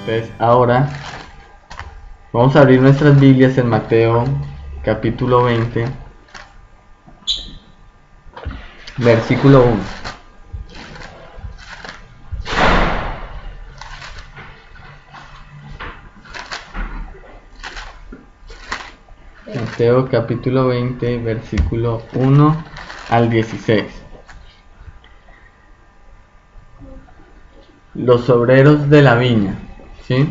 Entonces ahora vamos a abrir nuestras Biblias en Mateo capítulo 20, versículo 1. Mateo capítulo 20, versículo 1 al 16. Los obreros de la viña, ¿sí?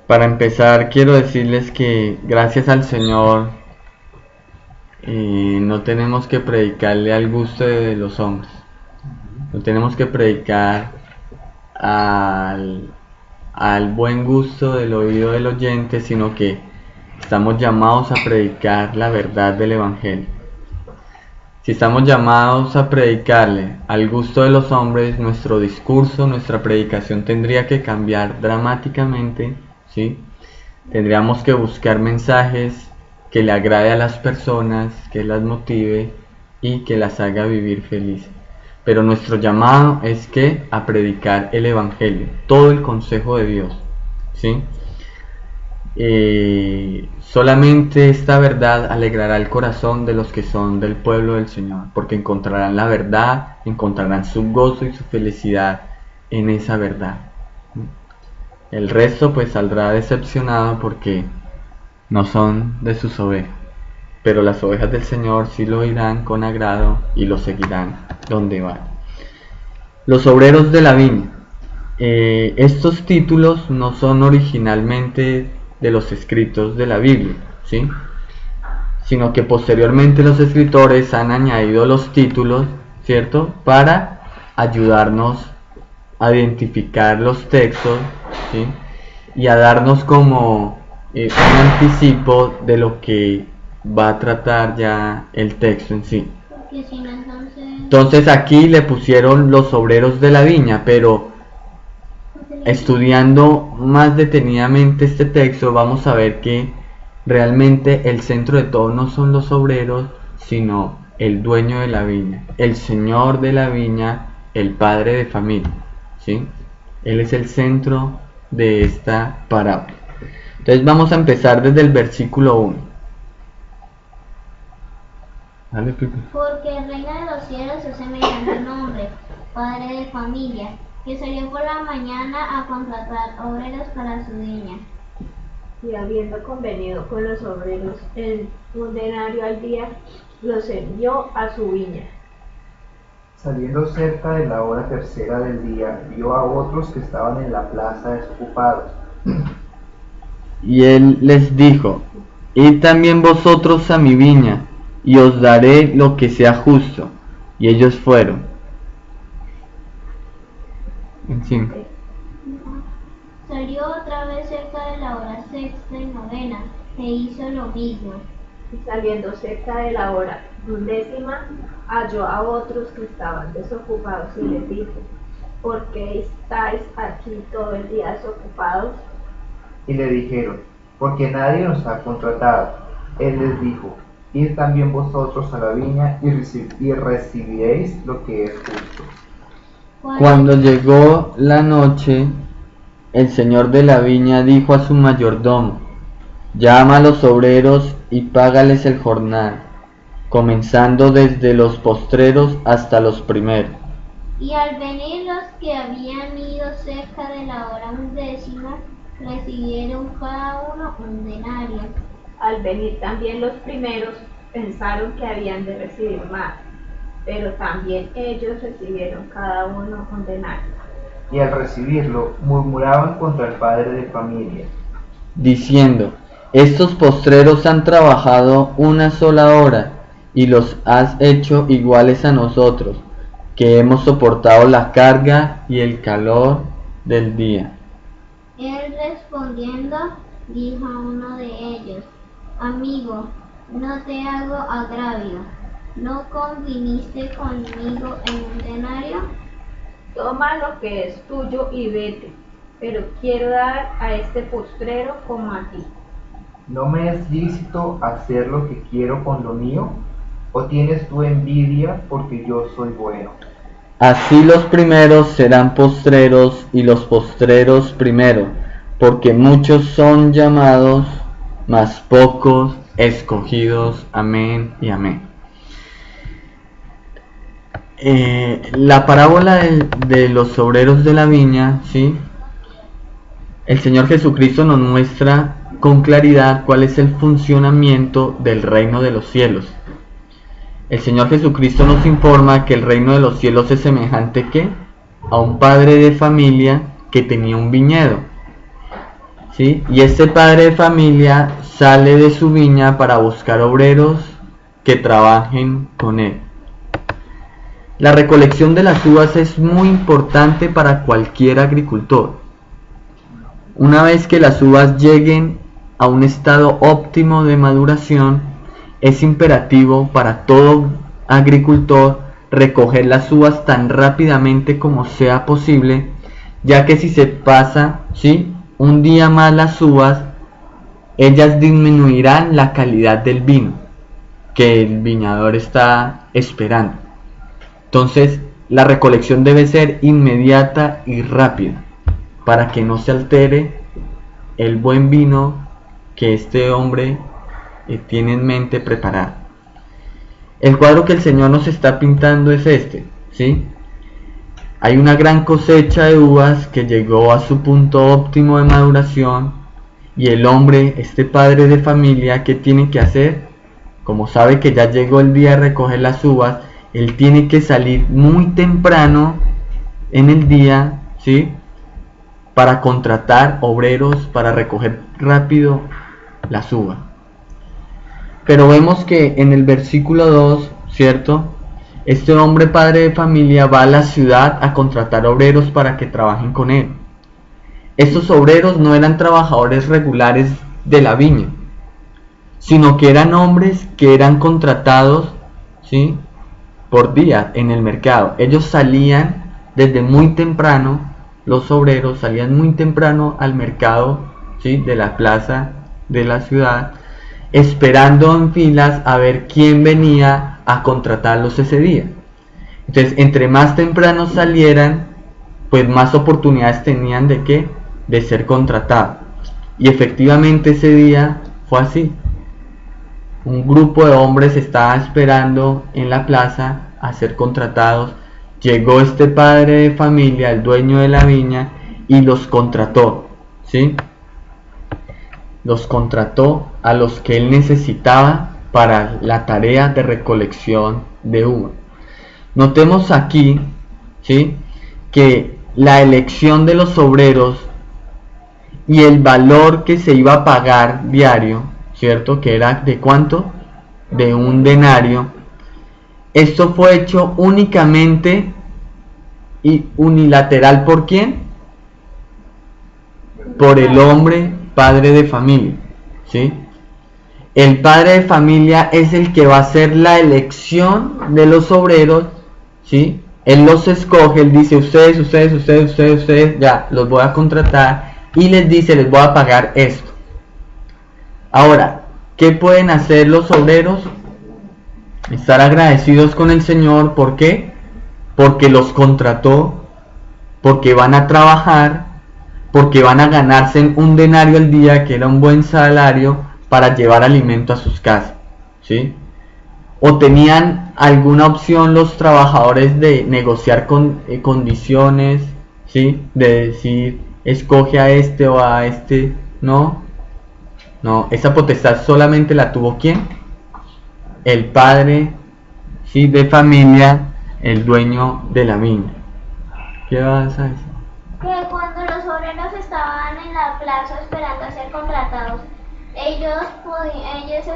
Para empezar, quiero decirles que gracias al Señor no tenemos que predicarle al gusto de los hombres. No tenemos que predicar al buen gusto del oído del oyente, sino que estamos llamados a predicar la verdad del Evangelio. Si estamos llamados a predicarle al gusto de los hombres, nuestro discurso, nuestra predicación tendría que cambiar dramáticamente, ¿sí? Tendríamos que buscar mensajes que le agrade a las personas, que las motive y que las haga vivir felices. Pero nuestro llamado es que a predicar el Evangelio, todo el consejo de Dios, ¿sí? Solamente esta verdad alegrará el corazón de los que son del pueblo del Señor, porque encontrarán la verdad, encontrarán su gozo y su felicidad en esa verdad. El resto pues saldrá decepcionado porque no son de sus ovejas, pero las ovejas del Señor sí lo oirán con agrado y lo seguirán donde van. Los obreros de la viña. Estos títulos no son originalmente de los escritos de la Biblia, ¿sí? Sino que posteriormente los escritores han añadido los títulos, ¿cierto? Para ayudarnos a identificar los textos, ¿sí? Y a darnos como un anticipo de lo que va a tratar ya el texto en sí. Entonces aquí le pusieron los obreros de la viña, pero estudiando más detenidamente este texto vamos a ver que realmente el centro de todo no son los obreros, sino el dueño de la viña, el señor de la viña, el padre de familia, ¿sí? Él es el centro de esta parábola. Entonces vamos a empezar desde el versículo 1. Dale, Pipe. Porque el reino de los cielos es semejante a un hombre, padre de familia, que salió por la mañana a contratar obreros para su viña. Y habiendo convenido con los obreros en un denario al día, los envió a su viña. Saliendo cerca de la hora tercera del día, vio a otros que estaban en la plaza desocupados. Y él les dijo: id también vosotros a mi viña, y os daré lo que sea justo. Y ellos fueron. En 5. Salió otra vez cerca de la hora sexta y novena, e hizo lo mismo. Y saliendo cerca de la hora 12, halló a otros que estaban desocupados y les dijo: ¿por qué estáis aquí todo el día desocupados? Y le dijeron: porque nadie nos ha contratado. Él les dijo: id también vosotros a la viña y recibiréis lo que es justo. Cuando llegó la noche, el señor de la viña dijo a su mayordomo: llama a los obreros y págales el jornal, comenzando desde los postreros hasta los primeros. Y al venir los que habían ido cerca de la hora 11, recibieron cada uno un denario. Al venir también los primeros, pensaron que habían de recibir más, pero también ellos recibieron cada uno un denario. Y al recibirlo, murmuraban contra el padre de familia, diciendo: estos postreros han trabajado una sola hora, y los has hecho iguales a nosotros, que hemos soportado la carga y el calor del día. Él respondiendo, dijo a uno de ellos: amigo, no te hago agravio. ¿No conviniste conmigo en un denario? Toma lo que es tuyo y vete, pero quiero dar a este postrero como a ti. ¿no me es lícito hacer lo que quiero con lo mío? ¿O tienes tú envidia porque yo soy bueno? Así los primeros serán postreros y los postreros primeros, porque muchos son llamados, mas pocos escogidos. Amén y amén. La parábola de los obreros de la viña, ¿sí? El Señor Jesucristo nos muestra con claridad cuál es el funcionamiento del reino de los cielos. El Señor Jesucristo nos informa que el reino de los cielos es semejante ¿qué? A un padre de familia que tenía un viñedo, ¿sí? Y este padre de familia sale de su viña para buscar obreros que trabajen con él. La recolección de las uvas es muy importante para cualquier agricultor. Una vez que las uvas lleguen a un estado óptimo de maduración, es imperativo para todo agricultor recoger las uvas tan rápidamente como sea posible, ya que si se pasa, ¿sí?, un día más las uvas, ellas disminuirán la calidad del vino que el viñador está esperando. Entonces, la recolección debe ser inmediata y rápida para que no se altere el buen vino que este hombre tiene en mente preparar. El cuadro que el Señor nos está pintando es este, ¿sí? Hay una gran cosecha de uvas que llegó a su punto óptimo de maduración, y el hombre, este padre de familia, ¿qué tiene que hacer? Como sabe que ya llegó el día de recoger las uvas, él tiene que salir muy temprano en el día, ¿sí?, para contratar obreros para recoger rápido las uvas. Pero vemos que en el versículo 2, ¿cierto?, este hombre padre de familia va a la ciudad a contratar obreros para que trabajen con él. Estos obreros no eran trabajadores regulares de la viña, sino que eran hombres que eran contratados, ¿sí?, por día en el mercado. Ellos salían desde muy temprano, los obreros salían muy temprano al mercado, ¿sí?, de la plaza de la ciudad, esperando en filas a ver quién venía a contratarlos ese día. Entonces, entre más temprano salieran, pues más oportunidades tenían de ¿qué? De ser contratados. Y efectivamente ese día fue así. Un grupo de hombres estaba esperando en la plaza a ser contratados. Llegó este padre de familia, el dueño de la viña, y los contrató, ¿sí? Los contrató a los que él necesitaba para la tarea de recolección de uva. Notemos aquí, ¿sí?, que la elección de los obreros y el valor que se iba a pagar diario, ¿cierto?, que era ¿de cuánto? De un denario. Esto fue hecho únicamente y unilateral. ¿Por quién? Por el hombre padre de familia, ¿sí? El padre de familia es el que va a hacer la elección de los obreros, ¿sí? Él los escoge, él dice, ustedes, ya, los voy a contratar, y les dice, les voy a pagar esto. Ahora, ¿qué pueden hacer los obreros? Estar agradecidos con el Señor. ¿Por qué? Porque los contrató, porque van a trabajar, porque van a ganarse un denario al día, que era un buen salario, para llevar alimento a sus casas, ¿sí? O tenían alguna opción los trabajadores de negociar con condiciones, ¿sí?, de decir, escoge a este o a este. No, esa potestad solamente la tuvo ¿quién? El padre, ¿sí?, de familia, el dueño de la viña. ¿Qué vas a decir? Que cuando los obreros estaban en la plaza esperando a ser contratados, ellos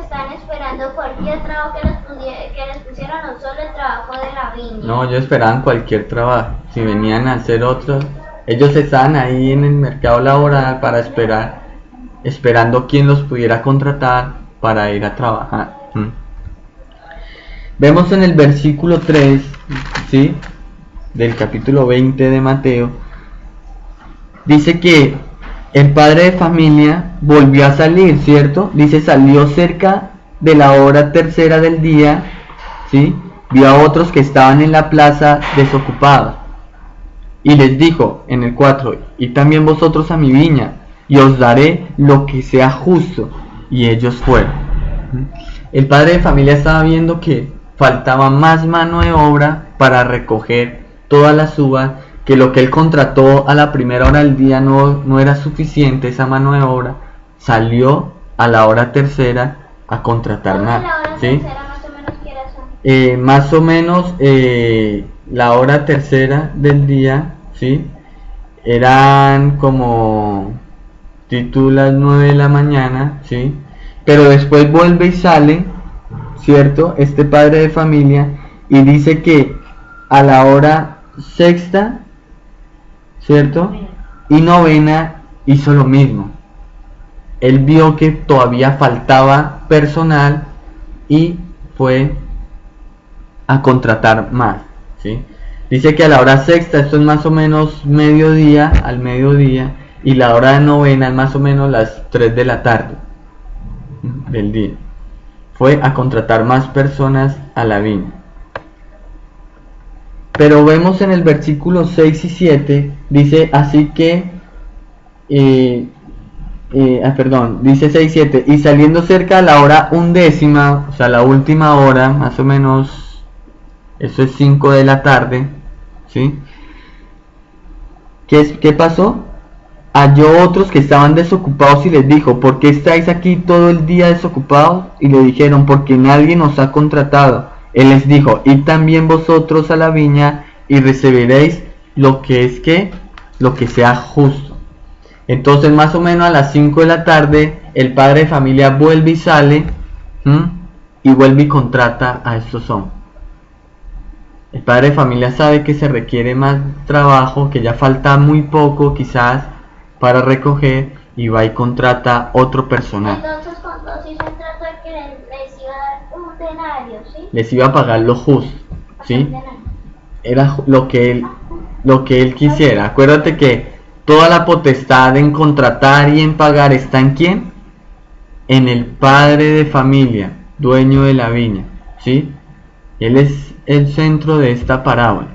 están esperando cualquier trabajo que les pusieran, no solo el trabajo de la viña. No, ellos esperaban cualquier trabajo. Si venían a hacer otros, ellos estaban ahí en el mercado laboral para esperando quién los pudiera contratar para ir a trabajar. Vemos en el versículo 3, ¿sí?, del capítulo 20 de Mateo, dice que el padre de familia volvió a salir, ¿cierto? Dice, salió cerca de la hora tercera del día, ¿sí?, vio a otros que estaban en la plaza desocupados, y les dijo en el 4, y también vosotros a mi viña, y os daré lo que sea justo. Y ellos fueron. El padre de familia estaba viendo que faltaba más mano de obra para recoger todas las uvas, que lo que él contrató a la primera hora del día no era suficiente, esa mano de obra. Salió a la hora tercera a contratar más. La hora ¿sí? tercera más o menos ¿qué hora son? Más o menos la hora tercera del día, ¿sí? Eran como las 9 de la mañana, ¿sí? Pero después vuelve y sale, ¿cierto? Este padre de familia, y dice que a la hora sexta, ¿cierto? Y novena hizo lo mismo. Él vio que todavía faltaba personal y fue a contratar más, ¿sí? Dice que a la hora sexta, esto es más o menos mediodía, al mediodía, y la hora de novena es más o menos las 3 de la tarde del día. Fue a contratar más personas a la viña. Pero vemos en el versículo 6 y 7, dice así que, dice 6 y 7, y saliendo cerca a la hora 11, o sea la última hora, más o menos, eso es 5 de la tarde, ¿sí? ¿Qué pasó? Halló otros que estaban desocupados y les dijo, ¿por qué estáis aquí todo el día desocupados? Y le dijeron, porque nadie nos ha contratado. Él les dijo, id también vosotros a la viña y recibiréis lo que sea justo. Entonces más o menos a las 5 de la tarde el padre de familia vuelve y sale, y vuelve y contrata a estos hombres. El padre de familia sabe que se requiere más trabajo, que ya falta muy poco quizás para recoger, y va y contrata otro personal. Entonces con todos hizo un trato de que les iba a dar un denario, ¿sí? Les iba a pagar lo justo, ¿sí? Era lo que él quisiera. Acuérdate que toda la potestad en contratar y en pagar está en ¿quién? En el padre de familia, dueño de la viña, ¿sí? Él es el centro de esta parábola.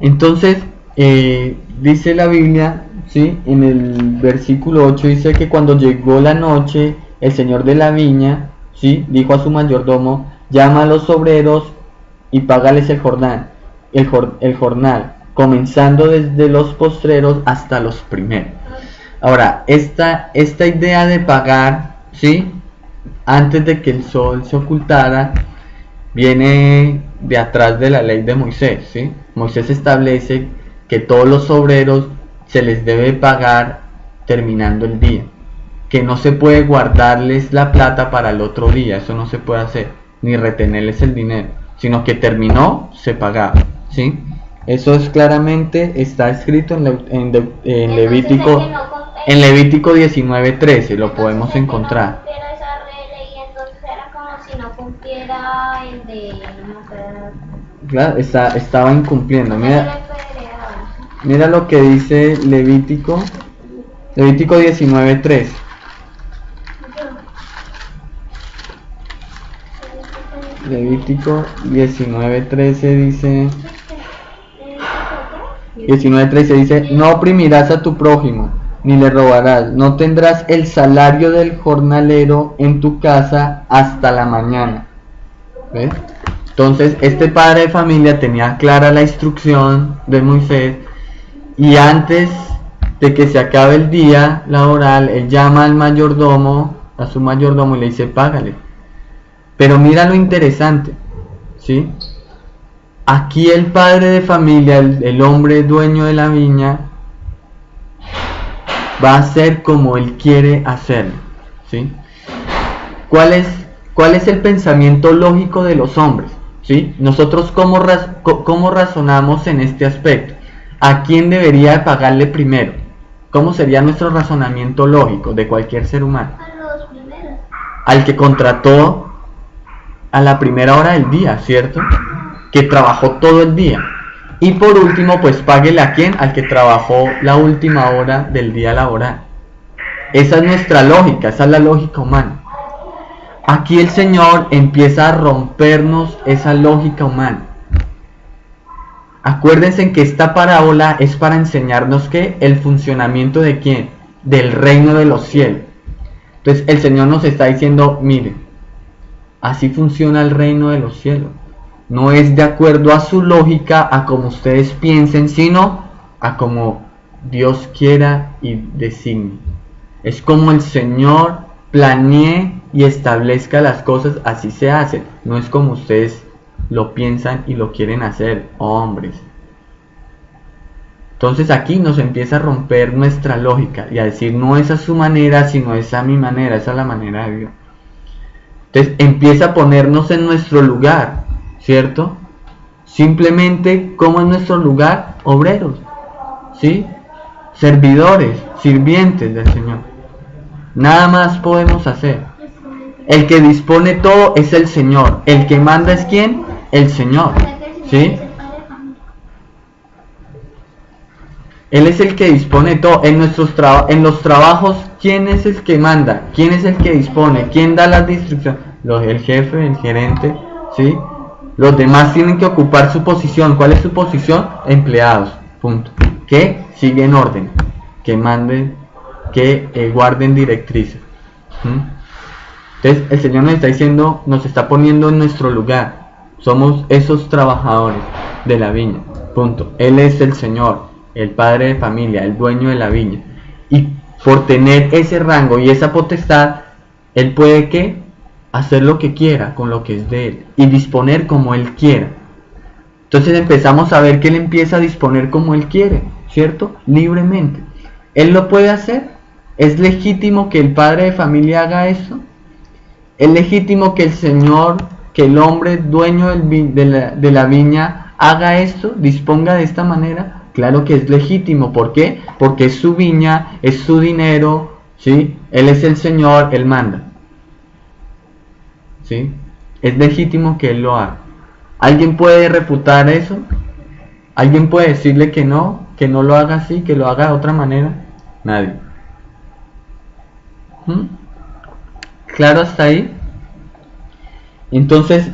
Entonces, dice la Biblia, ¿sí? En el versículo 8 dice que cuando llegó la noche, el señor de la viña, ¿sí? Dijo a su mayordomo, llama a los obreros y págales el jornal, comenzando desde los postreros hasta los primeros. Ahora, esta idea de pagar, ¿sí? Antes de que el sol se ocultara, viene de atrás de la ley de Moisés, ¿sí? Moisés establece que todos los obreros se les debe pagar terminando el día, que no se puede guardarles la plata para el otro día, eso no se puede hacer, ni retenerles el dinero, sino que terminó, se pagaba, ¿sí? Eso es claramente, está escrito en Levítico 19:13, lo podemos encontrar. Claro, estaba incumpliendo. Mira lo que dice Levítico 19:13. Levítico 19:13 dice, 19:13 dice, no oprimirás a tu prójimo, ni le robarás, no tendrás el salario del jornalero en tu casa hasta la mañana. ¿Ves? Entonces este padre de familia tenía clara la instrucción de Moisés, y antes de que se acabe el día laboral, él llama al mayordomo, a su mayordomo, y le dice, págale. Pero mira lo interesante, ¿sí? Aquí el padre de familia, el hombre dueño de la viña, va a hacer como él quiere hacerlo, ¿sí? ¿Cuál es el pensamiento lógico de los hombres? ¿Sí? Nosotros ¿cómo razonamos en este aspecto? ¿A quién debería de pagarle primero? ¿Cómo sería nuestro razonamiento lógico de cualquier ser humano? A los primeros. Al que contrató a la primera hora del día, ¿cierto? Que trabajó todo el día. Y por último, pues páguele a quién? Al que trabajó la última hora del día laboral. Esa es nuestra lógica, esa es la lógica humana. aquí el Señor empieza a rompernos esa lógica humana. Acuérdense que esta parábola es para enseñarnos que el funcionamiento de ¿quién? Del reino de los cielos. Entonces el Señor nos está diciendo, miren, así funciona el reino de los cielos. No es de acuerdo a su lógica, a como ustedes piensen, sino a como Dios quiera y designe. Es como el Señor planee y establezca las cosas, así se hacen. No es como ustedes lo piensan y lo quieren hacer, hombres. Entonces aquí nos empieza a romper nuestra lógica y a decir, no es a su manera, sino es a mi manera, esa es la manera de Dios. Entonces empieza a ponernos en nuestro lugar, ¿cierto? Simplemente, como en nuestro lugar, obreros, ¿sí? Servidores, sirvientes del Señor. Nada más podemos hacer. El que dispone todo es el Señor. El que manda es ¿quién? El Señor, ¿sí? Él es el que dispone todo. En los trabajos, ¿quién es el que manda? ¿Quién es el que dispone? ¿Quién da las instrucciones? El jefe, el gerente, ¿sí? Los demás tienen que ocupar su posición. ¿Cuál es su posición? Empleados, punto. Que siguen orden, que manden, que guarden directrices. Entonces el Señor nos está diciendo, nos está poniendo en nuestro lugar. Somos esos trabajadores de la viña, punto. Él es el Señor, el padre de familia, el dueño de la viña. Y por tener ese rango y esa potestad, Él puede ¿qué? Hacer lo que quiera con lo que es de Él y disponer como Él quiera. Entonces empezamos a ver que Él empieza a disponer como Él quiere, ¿cierto? Libremente. ¿Él lo puede hacer? ¿Es legítimo que el padre de familia haga eso? ¿Es legítimo que el Señor, que el hombre dueño de la viña haga esto, disponga de esta manera? Claro que es legítimo. ¿Por qué? Porque es su viña, es su dinero, ¿sí? Él es el Señor, Él manda, ¿sí? Es legítimo que Él lo haga. ¿Alguien puede refutar eso? ¿Alguien puede decirle que no lo haga así, que lo haga de otra manera? Nadie. ¿Claro hasta ahí? Entonces,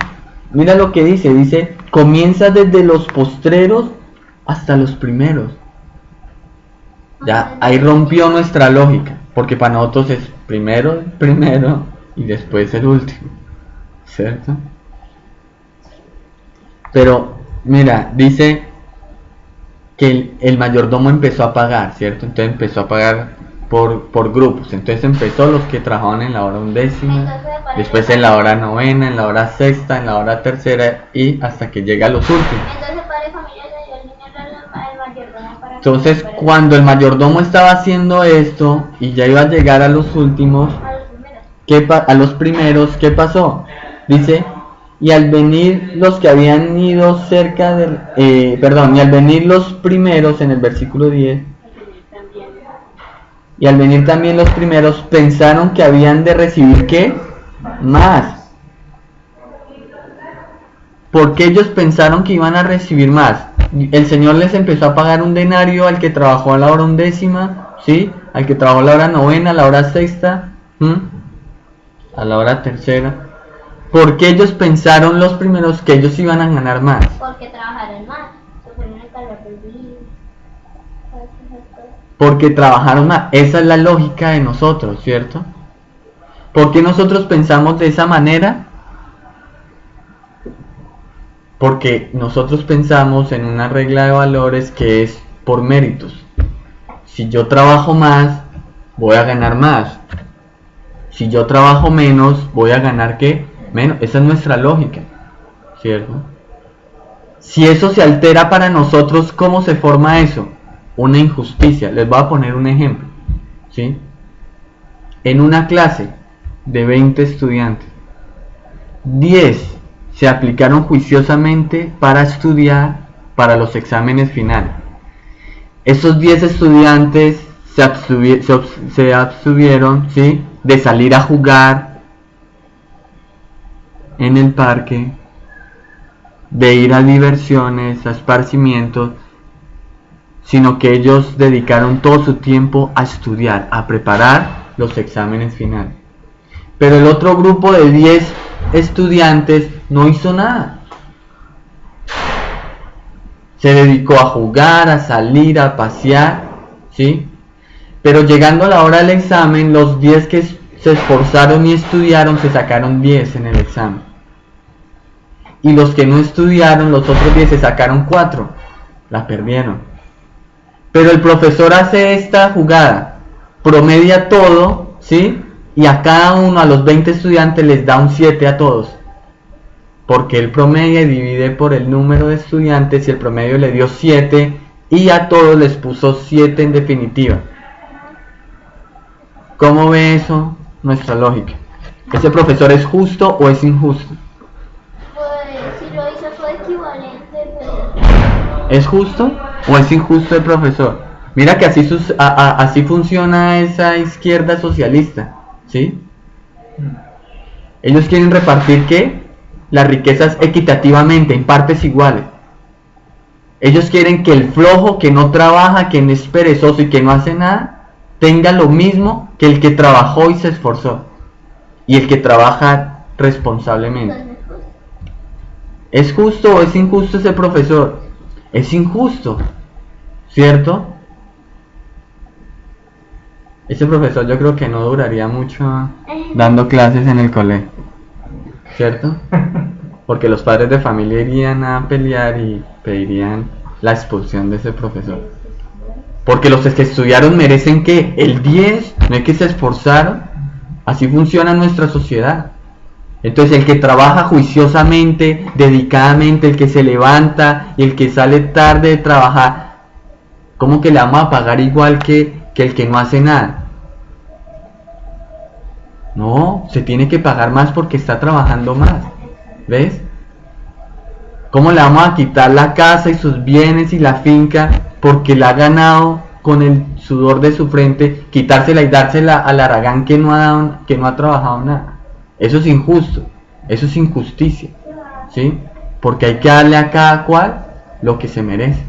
mira lo que dice, comienza desde los postreros hasta los primeros. Ya, ahí rompió nuestra lógica, porque para nosotros es primero el primero y después el último, ¿cierto? Pero, mira, dice que el mayordomo empezó a pagar, ¿cierto? Entonces empezó a pagar por grupos. Entonces empezó los que trabajaban en la hora 11ª, después en la hora 9ª, en la hora 6ª, en la hora 3ª y hasta que llega a los últimos. Entonces padre de familia le dio el dinero al mayordomo para... Entonces cuando el mayordomo estaba haciendo esto y ya iba a llegar a los últimos, a los primeros, ¿qué pasó? Dice, y al venir los que habían ido cerca del... y al venir los primeros en el versículo 10, y al venir también los primeros pensaron que habían de recibir ¿qué? Más. Porque ellos pensaron que iban a recibir más. El Señor les empezó a pagar un denario al que trabajó a la hora 11ª, ¿sí? Al que trabajó a la hora 9ª, a la hora 6ª, a la hora 3ª. Porque ellos pensaron los primeros que ellos iban a ganar más. Porque trabajaron más. Se fueron a cargar del día. Porque trabajaron más. Esa es la lógica de nosotros, ¿cierto? ¿Por qué nosotros pensamos de esa manera? Porque nosotros pensamos en una regla de valores que es por méritos. Si yo trabajo más, voy a ganar más. Si yo trabajo menos, voy a ganar ¿qué? Menos. Esa es nuestra lógica, ¿cierto? Si eso se altera para nosotros, ¿cómo se forma eso? Una injusticia. Les voy a poner un ejemplo, ¿sí? En una clase de 20 estudiantes, 10 se aplicaron juiciosamente para estudiar para los exámenes finales. Esos 10 estudiantes se abstuvieron, ¿sí? De salir a jugar en el parque, de ir a diversiones, a esparcimientos, sino que ellos dedicaron todo su tiempo a estudiar, a preparar los exámenes finales. Pero el otro grupo de 10 estudiantes no hizo nada. Se dedicó a jugar, a salir, a pasear, ¿sí? Pero llegando a la hora del examen, los 10 que se esforzaron y estudiaron se sacaron 10 en el examen. Y los que no estudiaron, los otros 10 se sacaron 4. La perdieron. Pero el profesor hace esta jugada, promedia todo, ¿sí? Y a cada uno, a los 20 estudiantes, les da un 7 a todos. Porque él promedia y divide por el número de estudiantes y el promedio le dio 7 y a todos les puso 7 en definitiva. ¿Cómo ve eso nuestra lógica? ¿Ese profesor es justo o es injusto? Pues si lo hizo fue equivalente, pero... ¿Es justo o es injusto el profesor? Mira que así funciona esa izquierda socialista, ¿sí? Ellos quieren repartir ¿qué? Las riquezas equitativamente, en partes iguales. Ellos quieren que el flojo, que no trabaja, que no es perezoso y que no hace nada, tenga lo mismo que el que trabajó y se esforzó. Y el que trabaja responsablemente. ¿Es justo o es injusto ese profesor? Es injusto, ¿cierto? Ese profesor yo creo que no duraría mucho dando clases en el colegio, ¿cierto? Porque los padres de familia irían a pelear y pedirían la expulsión de ese profesor. Porque los que estudiaron merecen ¿qué? El 10, no es que se esforzaron. Así funciona nuestra sociedad. Entonces el que trabaja juiciosamente, dedicadamente, el que se levanta y el que sale tarde de trabajar, ¿cómo que le vamos a pagar igual que el que no hace nada? No, se tiene que pagar más porque está trabajando más. ¿Ves? ¿Cómo le vamos a quitar la casa y sus bienes y la finca porque la ha ganado con el sudor de su frente, quitársela y dársela al haragán que no ha trabajado nada? Eso es injusto, eso es injusticia, ¿sí? Porque hay que darle a cada cual lo que se merece.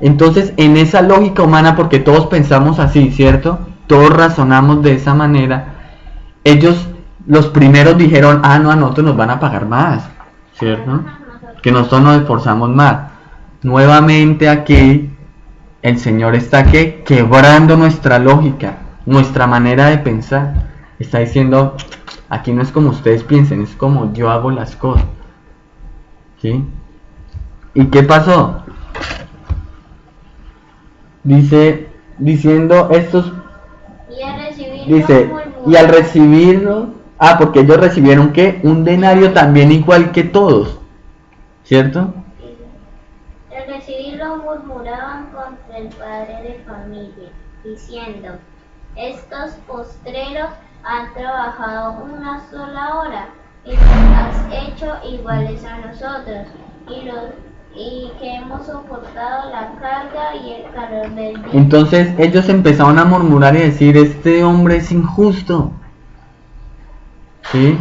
Entonces, en esa lógica humana, porque todos pensamos así, ¿cierto? Todos razonamos de esa manera. Ellos, los primeros dijeron, no, a nosotros nos van a pagar más, ¿cierto? Que nosotros nos esforzamos más. Nuevamente aquí, el Señor está ¿qué? Quebrando nuestra lógica, nuestra manera de pensar. Está diciendo, aquí no es como ustedes piensen, es como yo hago las cosas, ¿sí? ¿Y qué pasó? Diciendo estos, dice, y al recibirlo, porque ellos recibieron ¿qué? Un denario también igual que todos, ¿cierto? Al recibirlo murmuraban contra el padre de familia, diciendo, estos postreros han trabajado una sola hora y nos has hecho iguales a nosotros y que hemos soportado la carga y el calor del día. Entonces ellos empezaron a murmurar y decir, este hombre es injusto, ¿sí?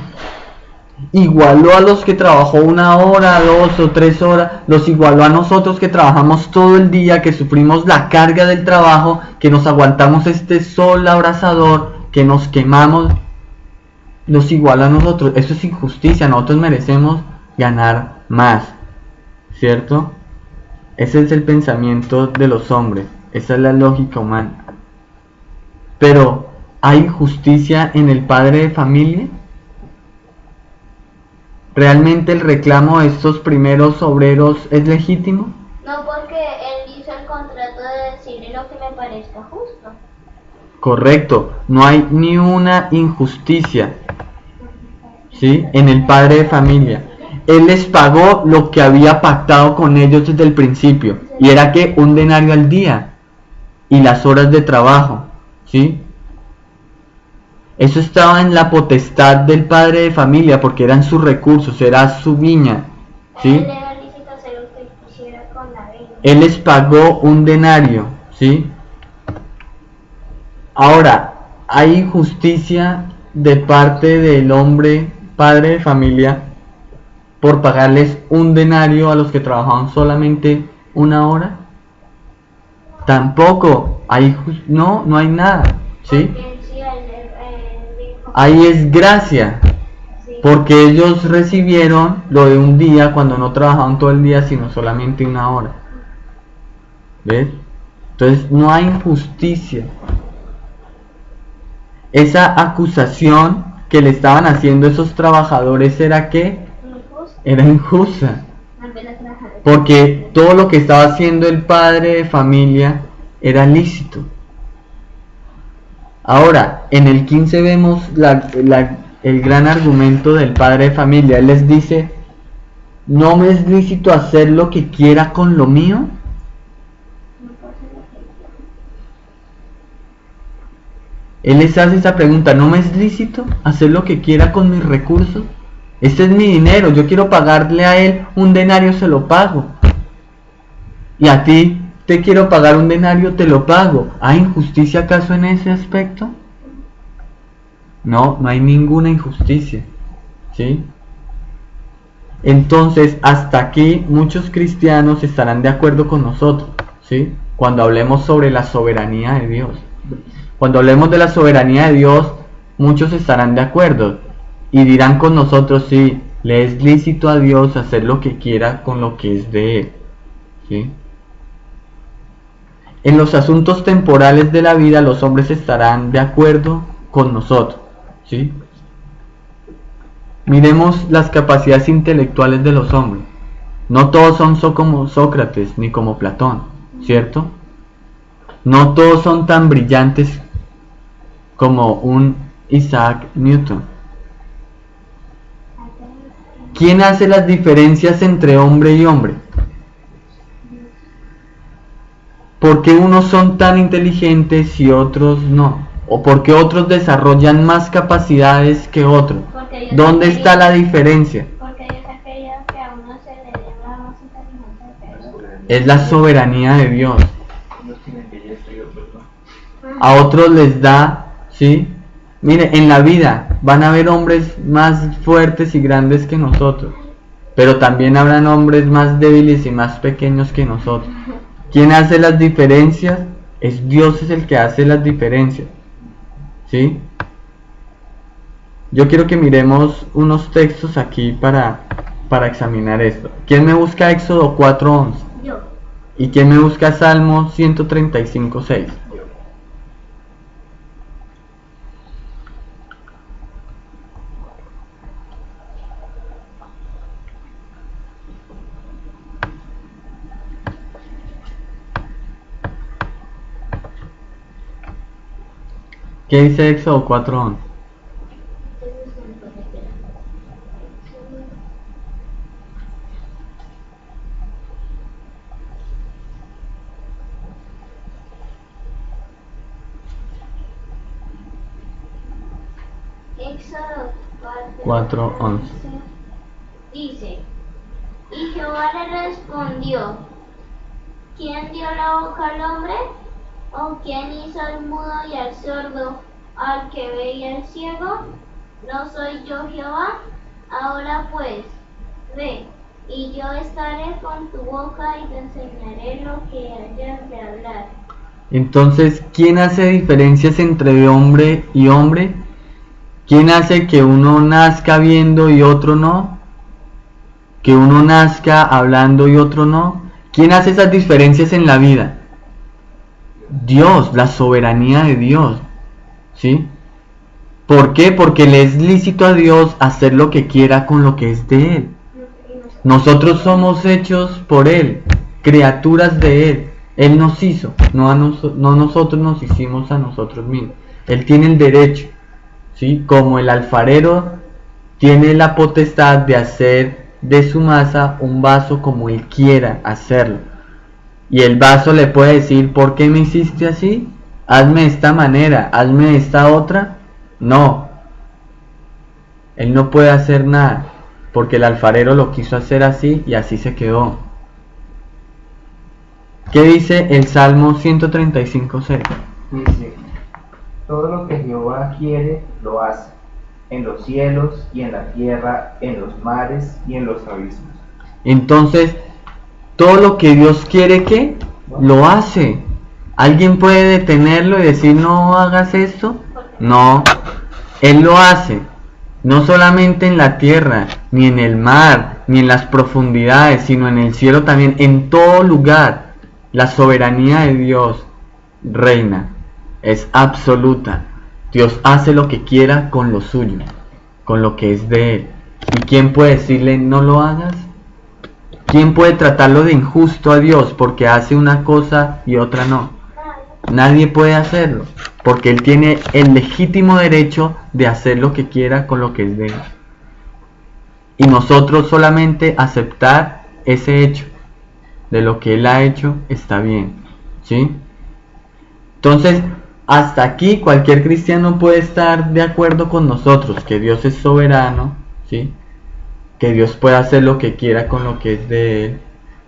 Igualó a los que trabajó 1 hora, 2 o 3 horas, los igualó a nosotros que trabajamos todo el día, que sufrimos la carga del trabajo, que nos aguantamos este sol abrasador, que nos quemamos, los igualó a nosotros. Eso es injusticia, nosotros merecemos ganar más, ¿cierto? Ese es el pensamiento de los hombres, esa es la lógica humana. Pero, ¿hay justicia en el padre de familia? ¿Realmente el reclamo de estos primeros obreros es legítimo? No, porque él hizo el contrato de decirle lo que me parezca justo. Correcto, no hay ni una injusticia, ¿sí? En el padre de familia. Él les pagó lo que había pactado con ellos desde el principio, y era que un denario al día y las horas de trabajo, ¿sí? Eso estaba en la potestad del padre de familia porque eran sus recursos, era su viña, ¿sí? Él era lícito hacer lo que quisiera con la viña. Él les pagó un denario, ¿sí? Ahora, ¿hay injusticia de parte del hombre, padre de familia, por pagarles un denario a los que trabajaban solamente 1 hora? Tampoco, no hay nada, ¿sí? Porque si él dijo ahí es gracia, Sí. porque ellos recibieron lo de un día cuando no trabajaban todo el día, sino solamente una hora. ¿Ves? Entonces no hay injusticia. Esa acusación que le estaban haciendo esos trabajadores era ¿qué? Injusto. Era injusta. Volver a trabajar. Porque todo lo que estaba haciendo el padre de familia era lícito. Ahora, en el 15 vemos el gran argumento del padre de familia. Él les dice, ¿no me es lícito hacer lo que quiera con lo mío? No puedo hacer lo que quiera. Él les hace esa pregunta, ¿no me es lícito hacer lo que quiera con mis recursos? Este es mi dinero, yo quiero pagarle a él un denario, se lo pago. Y a ti te quiero pagar un denario, te lo pago. ¿Hay injusticia acaso en ese aspecto? No, no hay ninguna injusticia. ¿Sí? Entonces, hasta aquí muchos cristianos estarán de acuerdo con nosotros, ¿sí? Cuando hablemos sobre la soberanía de Dios. Cuando hablemos de la soberanía de Dios, muchos estarán de acuerdo y dirán con nosotros, sí, le es lícito a Dios hacer lo que quiera con lo que es de Él, ¿sí? En los asuntos temporales de la vida, los hombres estarán de acuerdo con nosotros, ¿sí? Miremos las capacidades intelectuales de los hombres. No todos son como Sócrates ni como Platón, ¿cierto? No todos son tan brillantes como un Isaac Newton. ¿Quién hace las diferencias entre hombre y hombre? ¿Por qué unos son tan inteligentes y otros no? ¿O por qué otros desarrollan más capacidades que otros? Porque Dios ¿Dónde ha está la diferencia? Porque Dios ha querido que a uno se le dé la más inteligencia que a otro. Es la soberanía de Dios. Unos tienen belleza y otros no. A otros les da, ¿sí? Mire, en la vida van a haber hombres más fuertes y grandes que nosotros, pero también habrán hombres más débiles y más pequeños que nosotros. ¿Quién hace las diferencias? Dios es el que hace las diferencias, ¿sí? Yo quiero que miremos unos textos aquí para examinar esto. ¿Quién me busca Éxodo 4:11? Yo. ¿Y quién me busca Salmo 135:6? ¿Qué dice Éxodo 4:11? Éxodo 4:11. dice, y Jehová le respondió, ¿quién dio la boca al hombre? ¿O quién hizo al mudo y al sordo, al que ve y al ciego? ¿No soy yo Jehová? Ahora pues, ve, y yo estaré con tu boca y te enseñaré lo que hayas de hablar. Entonces, ¿quién hace diferencias entre hombre y hombre? ¿Quién hace que uno nazca viendo y otro no? ¿Que uno nazca hablando y otro no? ¿Quién hace esas diferencias en la vida? Dios, la soberanía de Dios, ¿sí? ¿Por qué? Porque le es lícito a Dios hacer lo que quiera con lo que es de Él. Nosotros somos hechos por Él, criaturas de Él. Él nos hizo, no nosotros nos hicimos a nosotros mismos. Él tiene el derecho, ¿sí? Como el alfarero tiene la potestad de hacer de su masa un vaso como Él quiera hacerlo. Y el vaso le puede decir, ¿por qué me hiciste así? Hazme de esta manera, hazme de esta otra. No. Él no puede hacer nada, porque el alfarero lo quiso hacer así y así se quedó. ¿Qué dice el Salmo 135:6? Dice, todo lo que Jehová quiere, lo hace, en los cielos y en la tierra, en los mares y en los abismos. Entonces, todo lo que Dios quiere que lo hace. ¿Alguien puede detenerlo y decir no hagas esto? No. Él lo hace, no solamente en la tierra, ni en el mar, ni en las profundidades, sino en el cielo también, en todo lugar. La soberanía de Dios reina, es absoluta. Dios hace lo que quiera con lo suyo, con lo que es de Él. ¿Y quién puede decirle no lo hagas? ¿Quién puede tratarlo de injusto a Dios porque hace una cosa y otra no? Nadie puede hacerlo, porque Él tiene el legítimo derecho de hacer lo que quiera con lo que es de Él. Y nosotros solamente aceptar ese hecho, de lo que Él ha hecho, está bien, ¿sí? Entonces, hasta aquí cualquier cristiano puede estar de acuerdo con nosotros, que Dios es soberano, ¿sí? Que Dios puede hacer lo que quiera con lo que es de Él,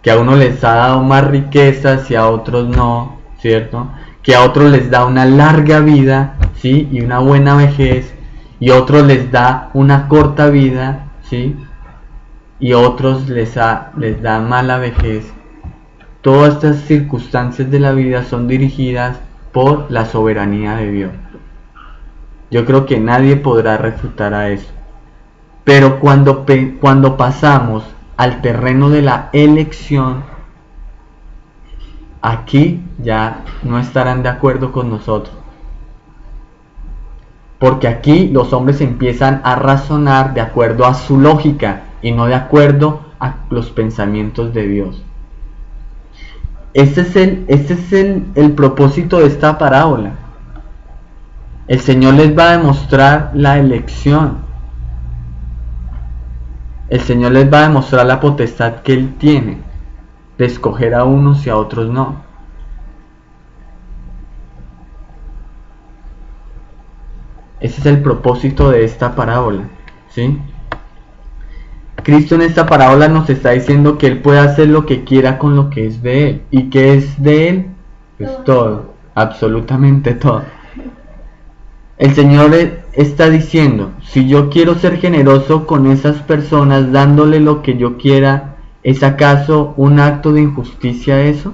que a uno les ha dado más riquezas y a otros no, ¿cierto? Que a otros les da una larga vida, ¿sí? Y una buena vejez, y a otros les da una corta vida, ¿sí? Y a otros les da mala vejez. Todas estas circunstancias de la vida son dirigidas por la soberanía de Dios. Yo creo que nadie podrá refutar a eso. Pero cuando pasamos al terreno de la elección, aquí ya no estarán de acuerdo con nosotros. Porque aquí los hombres empiezan a razonar de acuerdo a su lógica y no de acuerdo a los pensamientos de Dios. Este es el propósito de esta parábola. El Señor les va a demostrar la elección. El Señor les va a demostrar la potestad que Él tiene de escoger a unos y a otros no. Ese es el propósito de esta parábola, ¿sí? Cristo en esta parábola nos está diciendo que Él puede hacer lo que quiera con lo que es de Él. ¿Y qué es de Él? Pues todo, absolutamente todo. El Señor está diciendo, si yo quiero ser generoso con esas personas dándole lo que yo quiera, ¿es acaso un acto de injusticia eso?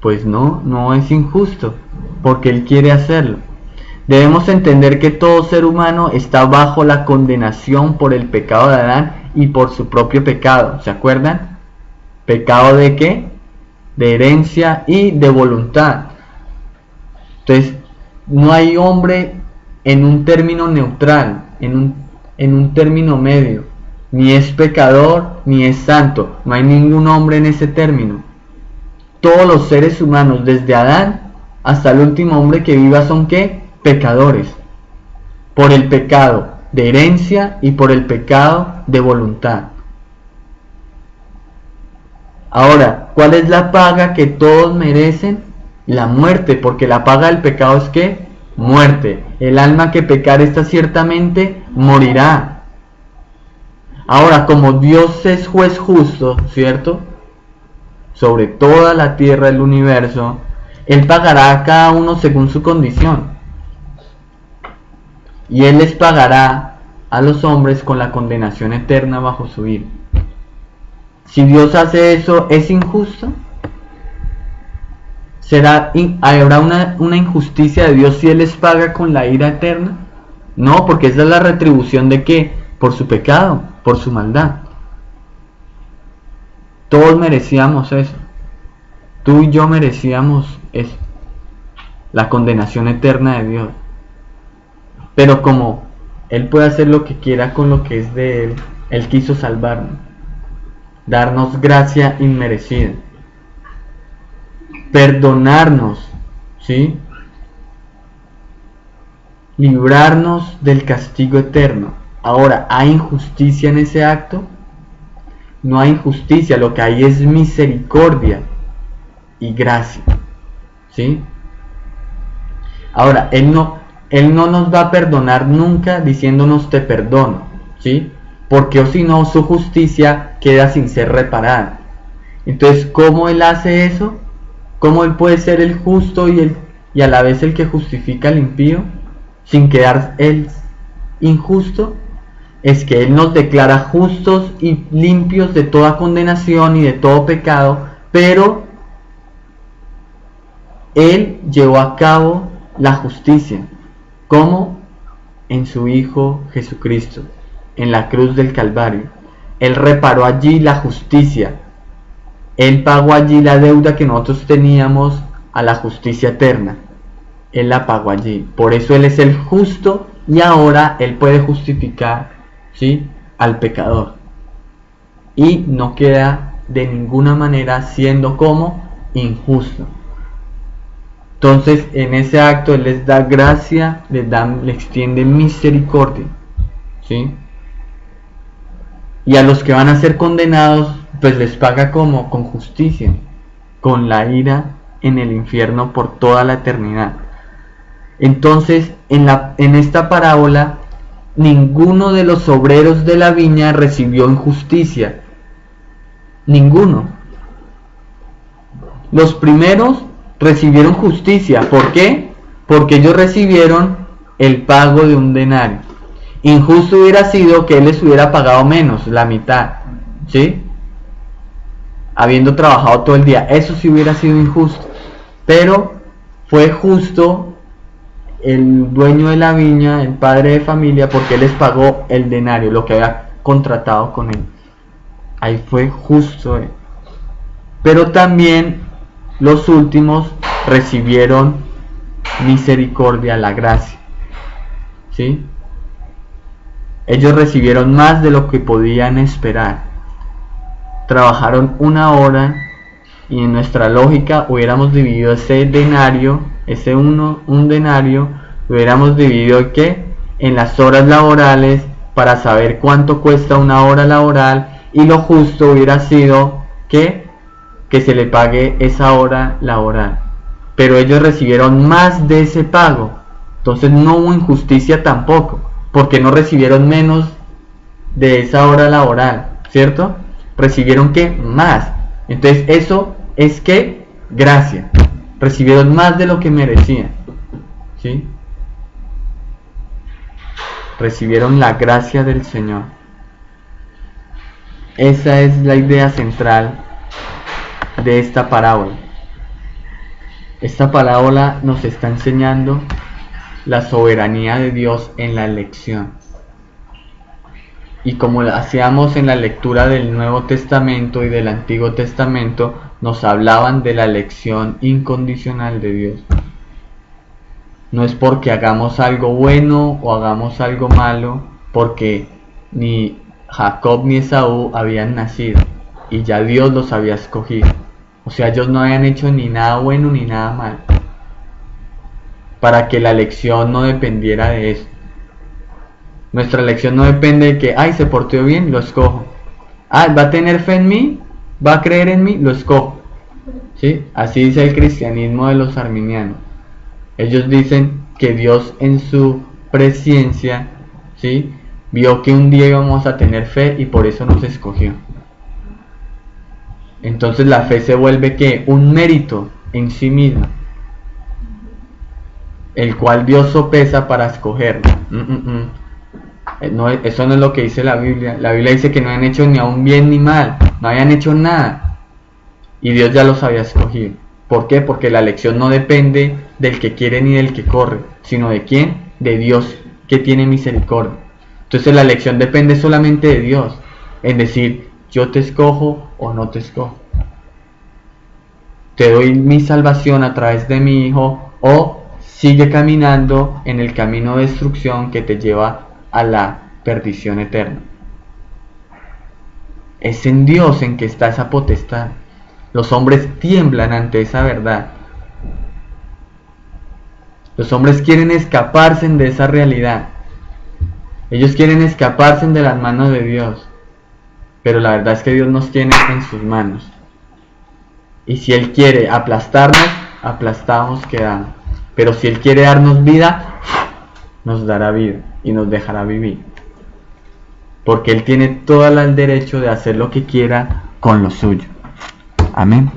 Pues no es injusto, porque Él quiere hacerlo. Debemos entender que todo ser humano está bajo la condenación por el pecado de Adán y por su propio pecado. ¿Se acuerdan? ¿Pecado de qué? De herencia y de voluntad. Entonces, no hay hombre en un término neutral, en un término medio. Ni es pecador, ni es santo. No hay ningún hombre en ese término. Todos los seres humanos, desde Adán hasta el último hombre que viva, son ¿qué? Pecadores, por el pecado de herencia y por el pecado de voluntad. Ahora, ¿cuál es la paga que todos merecen? La muerte, porque la paga del pecado es ¿qué? Muerte. El alma que pecar esta ciertamente morirá. Ahora, como Dios es juez justo, ¿cierto? Sobre toda la tierra del universo, Él pagará a cada uno según su condición. Y Él les pagará a los hombres con la condenación eterna bajo su ira. Si Dios hace eso, ¿es injusto? ¿Habrá una injusticia de Dios si Él les paga con la ira eterna? No, porque esa es la retribución de ¿qué? Por su pecado, por su maldad. Todos merecíamos eso. Tú y yo merecíamos eso. La condenación eterna de Dios. Pero como Él puede hacer lo que quiera con lo que es de Él, Él quiso salvarnos, darnos gracia inmerecida, perdonarnos, ¿sí? Librarnos del castigo eterno. Ahora, ¿hay injusticia en ese acto? No hay injusticia, lo que hay es misericordia y gracia, ¿sí? Ahora, Él no nos va a perdonar nunca diciéndonos te perdono, ¿sí? Porque o si no, su justicia queda sin ser reparada. Entonces, ¿cómo Él hace eso? ¿Cómo Él puede ser el justo y a la vez el que justifica al impío sin quedar Él injusto? Es que Él nos declara justos y limpios de toda condenación y de todo pecado, pero Él llevó a cabo la justicia. ¿Cómo? En su Hijo Jesucristo, en la cruz del Calvario. Él reparó allí la justicia. Él pagó allí la deuda que nosotros teníamos a la justicia eterna. Él la pagó allí. Por eso Él es el justo y ahora Él puede justificar, ¿sí?, al pecador. Y no queda de ninguna manera siendo como injusto. Entonces en ese acto Él les da gracia, le extiende misericordia, ¿sí? Y a los que van a ser condenados, pues les paga como con justicia, con la ira en el infierno por toda la eternidad. Entonces en esta parábola ninguno de los obreros de la viña recibió injusticia. Ninguno. Los primeros recibieron justicia. ¿Por qué? Porque ellos recibieron el pago de un denario. Injusto hubiera sido que él les hubiera pagado menos, la mitad, ¿sí? Habiendo trabajado todo el día. Eso sí hubiera sido injusto. Pero fue justo el dueño de la viña, el padre de familia, porque él les pagó el denario, lo que había contratado con él. Ahí fue justo. Pero también los últimos recibieron misericordia, la gracia, ¿sí? Ellos recibieron más de lo que podían esperar. Trabajaron 1 hora y en nuestra lógica hubiéramos dividido ese denario, un denario, hubiéramos dividido ¿qué? En las horas laborales para saber cuánto cuesta 1 hora laboral, y lo justo hubiera sido que se le pague esa hora laboral. Pero ellos recibieron más de ese pago, entonces no hubo injusticia tampoco, porque no recibieron menos de esa hora laboral, ¿cierto? Recibieron ¿qué? Más. Entonces eso es ¿qué? Gracia. Recibieron más de lo que merecían, ¿sí? Recibieron la gracia del Señor. Esa es la idea central de esta parábola. Esta parábola nos está enseñando la soberanía de Dios en la elección. Y como hacíamos en la lectura del Nuevo Testamento y del Antiguo Testamento, nos hablaban de la elección incondicional de Dios. No es porque hagamos algo bueno o hagamos algo malo, porque ni Jacob ni Esaú habían nacido y ya Dios los había escogido. O sea, ellos no habían hecho ni nada bueno ni nada malo, para que la elección no dependiera de eso. Nuestra elección no depende de que, ay, se portó bien, lo escojo. Ah, va a tener fe en mí, va a creer en mí, lo escojo. ¿Sí? Así dice el cristianismo de los arminianos. Ellos dicen que Dios en su presciencia, ¿sí?, vio que un día íbamos a tener fe y por eso nos escogió. Entonces la fe se vuelve ¿qué? Un mérito en sí misma, el cual Dios sopesa para escogerlo. No, eso no es lo que dice la Biblia. La Biblia dice que no habían hecho ni aún bien ni mal, no habían hecho nada y Dios ya los había escogido. ¿Por qué? Porque la elección no depende del que quiere ni del que corre, sino de quién, de Dios, que tiene misericordia. Entonces la elección depende solamente de Dios, en decir, yo te escojo o no te escojo. Te doy mi salvación a través de mi Hijo, o sigue caminando en el camino de destrucción que te lleva a la perdición eterna. Es en Dios en que está esa potestad. Los hombres tiemblan ante esa verdad. Los hombres quieren escaparse de esa realidad. Ellos quieren escaparse de las manos de Dios. Pero la verdad es que Dios nos tiene en sus manos. Y si Él quiere aplastarnos, aplastados quedamos. Pero si Él quiere darnos vida, nos dará vida y nos dejará vivir. Porque Él tiene todo el derecho de hacer lo que quiera con lo suyo. Amén.